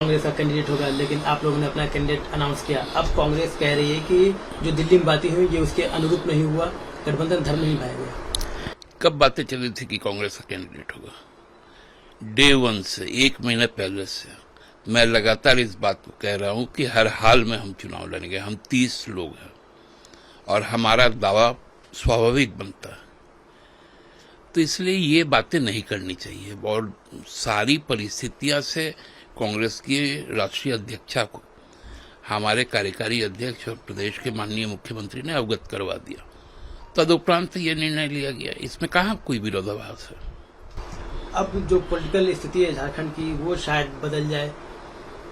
कांग्रेस का कैंडिडेट होगा, लेकिन आप लोगों ने अपना कैंडिडेट अनाउंस किया। अब कांग्रेस कह रही है कि जो दिल्ली में बातें हुई ये उसके अनुरूप नहीं हुआ, गठबंधन धर्म नहीं पाया गया। कब बातें चली थी कि कांग्रेस का कैंडिडेट होगा? डे वन से, एक महीने पहले से मैं लगातार इस बात को कह रहा हूं कि हर हाल में हम चुनाव लड़ेंगे। हम 30 लोग हैं और हमारा दावा स्वाभाविक बनता है, तो इसलिए ये बातें नहीं करनी चाहिए। और सारी परिस्थितियां से कांग्रेस की राष्ट्रीय अध्यक्षा को हमारे कार्यकारी अध्यक्ष और प्रदेश के माननीय मुख्यमंत्री ने अवगत करवा दिया। तदुपरांत ये निर्णय लिया गया, इसमें कहाँ कोई विरोधाभास है। अब जो पॉलिटिकल स्थिति है झारखंड की वो शायद बदल जाए,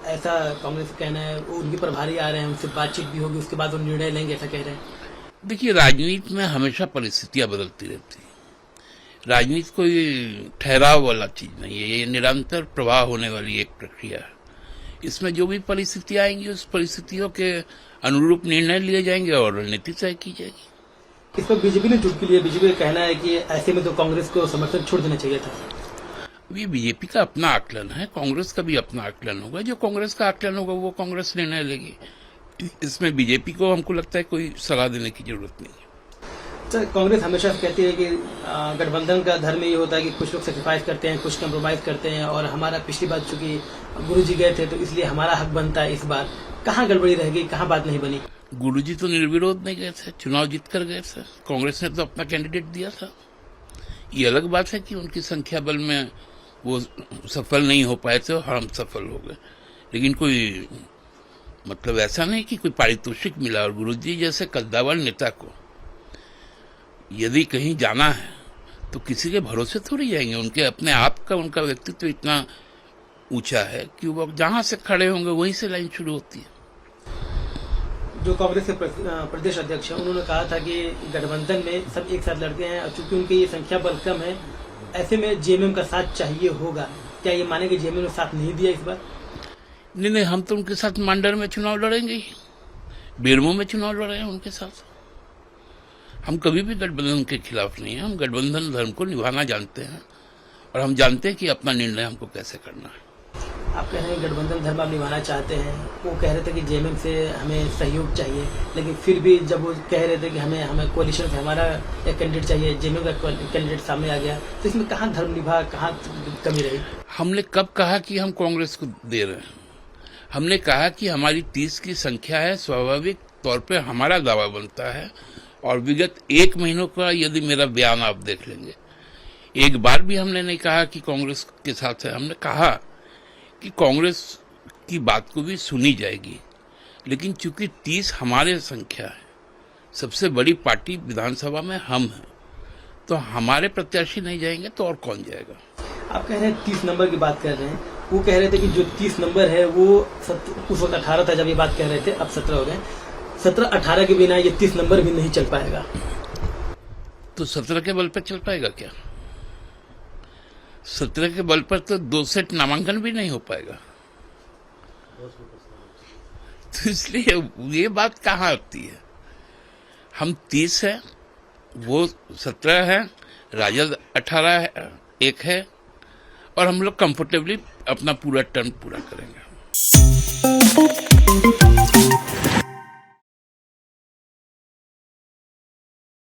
ऐसा कांग्रेस का कहना है। वो उनके प्रभारी आ रहे हैं, उनसे बातचीत भी होगी, उसके बाद वो निर्णय लेंगे, ऐसा कह रहे हैं। देखिए, राजनीति में हमेशा परिस्थितियां बदलती रहती है। राजनीति कोई ठहराव वाला चीज नहीं है, ये निरंतर प्रवाह होने वाली एक प्रक्रिया है। इसमें जो भी परिस्थितियां आएंगी उस परिस्थितियों के अनुरूप निर्णय लिए जाएंगे और रणनीति तय की जाएगी। इस पर बीजेपी ने चुटकी ली है। बीजेपी का कहना है कि ऐसे में तो कांग्रेस को समर्थन छोड़ देना चाहिए था। ये बीजेपी का अपना आकलन है, कांग्रेस का भी अपना आकलन होगा। जो कांग्रेस का आकलन होगा वो कांग्रेस निर्णय लेगी। इसमें बीजेपी को हमको लगता है कोई सलाह देने की जरूरत नहीं है। सर, कांग्रेस हमेशा कहती है कि गठबंधन का धर्म ये होता है कि कुछ लोग सेक्रीफाइस करते हैं, कुछ कम्प्रोमाइज करते हैं, और हमारा पिछली बार चूंकि गुरुजी गए थे तो इसलिए हमारा हक बनता है। इस बार कहाँ गड़बड़ी रह गई, कहाँ बात नहीं बनी? गुरुजी तो निर्विरोध नहीं गए थे, चुनाव जीत कर गए थे। कांग्रेस ने तो अपना कैंडिडेट दिया था। ये अलग बात है कि उनकी संख्या बल में वो सफल नहीं हो पाए थे और हम सफल हो गए, लेकिन कोई मतलब ऐसा नहीं कि कोई पारितोषिक मिला। और गुरुजी जैसे कद्दावर नेता को यदि कहीं जाना है तो किसी के भरोसे थोड़ी जाएंगे। उनके अपने आप का, उनका व्यक्तित्व इतना ऊंचा है कि वो जहां से खड़े होंगे वहीं से लाइन शुरू होती है। जो कांग्रेस के प्रदेश अध्यक्ष हैं, उन्होंने कहा था कि गठबंधन में सब एक साथ लड़ते हैं और चूंकि उनकी ये संख्या बल कम है, ऐसे में जेएमएम का साथ चाहिए होगा। क्या ये माने कि जेएमएम ने साथ नहीं दिया इस बार? नहीं, हम तो उनके साथ मांडर में चुनाव लड़ेंगे ही, बेरमो में चुनाव लड़े हैं उनके साथ। हम कभी भी गठबंधन के खिलाफ नहीं है। हम गठबंधन धर्म को निभाना जानते हैं और हम जानते हैं कि अपना निर्णय हमको कैसे करना है। आप कह रहे हैं गठबंधन धर्म आप निभाना चाहते हैं। वो कह रहे थे कि जेएमएम से हमें सहयोग चाहिए, लेकिन फिर भी जब वो कह रहे थे कि हमें कोalition से हमारा एक कैंडिडेट चाहिए, जेएमएम का कैंडिडेट सामने आ गया, तो इसमें कहाँ धर्म निभा, कहाँ कमी रही? हमने कब कहा कि हम कांग्रेस को दे रहे हैं? हमने कहा कि हमारी 30 की संख्या है, स्वाभाविक तौर पर हमारा दावा बनता है। और विगत 1 महीनों का यदि मेरा बयान आप देख लेंगे, एक बार भी हमने नहीं कहा कि कांग्रेस के साथ है। हमने कहा कि कांग्रेस की बात को भी सुनी जाएगी, लेकिन चूंकि 30 हमारे संख्या है, सबसे बड़ी पार्टी विधानसभा में हम हैं, तो हमारे प्रत्याशी नहीं जाएंगे तो और कौन जाएगा? आप कह रहे हैं 30 नंबर की बात कर रहे हैं। वो कह रहे थे कि जो 30 नंबर है वो उस वक्त 18 था जब ये बात कह रहे थे, अब 17 हो गए। 17-18 के बिना ये 30 नंबर भी नहीं चल पाएगा। तो 17 के बल पर चल पाएगा क्या? 17 के बल पर तो 2 सेट नामांकन भी नहीं हो पाएगा। तो इसलिए ये बात कहाँ आती है? हम 30 है, वो 17 है, राजद 18 है, एक है, और हम लोग कंफर्टेबली अपना पूरा टर्म पूरा करेंगे।